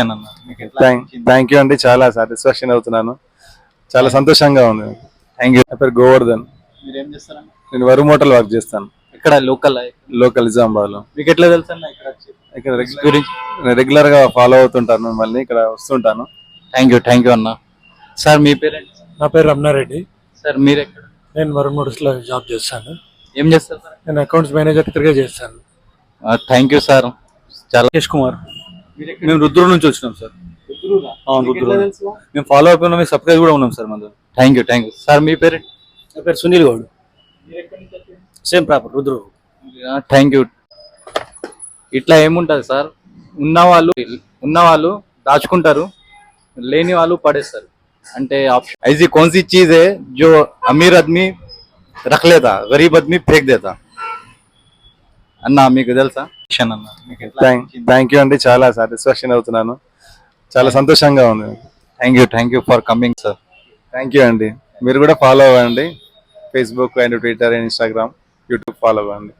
అన్న మీకు ఎట్లా అనిపించింది? థ్యాంక్ యూ అండి, చాలా సాటిస్ఫాక్షన్ అవుతున్నాను, చాలా సంతోషంగా ఉంది. Thank you. నా పేరు గోవర్ధన్, మీరేం చేస్తారన్న? నేను వరు మోటార్ వర్క్ చేస్తాను, ఇక్కడ లోకల్ లోకల్ నిజామాబాద్ లో. మీకు ఎట్లా తెలుసు అన్న ఇక్కడ వచ్చి? ఇక్కడ గురించి రెగ్యులర్ గా ఫాలో అవుతుంటాను, మిమ్మల్ని ఇక్కడ వస్తుంటాను. థ్యాంక్ యూ అన్న. సార్ మీ పేరెంట్? నా పేరు రమణారెడ్డి. సార్ మీరు ఎక్కడ నేను వరుణ్ మోటార్స్లో జాబ్ చేస్తాను. ఏం చేస్తారు సార్? నేను అకౌంట్స్ మేనేజర్ తిరిగే చేస్తాను. Thank you sir. చాలా రాకేష్ కుమార్, మేము రుద్రూరు నుంచి వచ్చినాం సార్. అవును, మీకు ఎట్లా రుద్రూరు. తెలుసు? మేము ఫాలో అయిపోయినాం, సబ్స్క్రైబ్ కూడా ఉన్నాం సార్ మన. Thank you sir. Me parent? నా పేరు Sunil Goud, same proper Rudrur. Thank you. ఇట్లా ఏముంటది సార్, ఉన్నవాళ్ళు దాచుకుంటారు, లేని వాళ్ళు పడేస్తారు. అంటే ऐसी कौन सी चीज है जो अमीर आदमी रख लेता, गरीब आदमी फेंक देता? అన్న మీకు తెలుసా అన్న? మీకు ఎట్లా అనిపించింది? థ్యాంక్ యూ అండి, చాలా సాటిస్ఫాక్షన్ అవుతున్నాను, చాలా సంతోషంగా ఉంది. Thank you for coming sir. Thank you అండి, మీరు కూడా ఫాలో అవ్వండి, Facebook and Twitter and Instagram, YouTube follow అవ్వండి.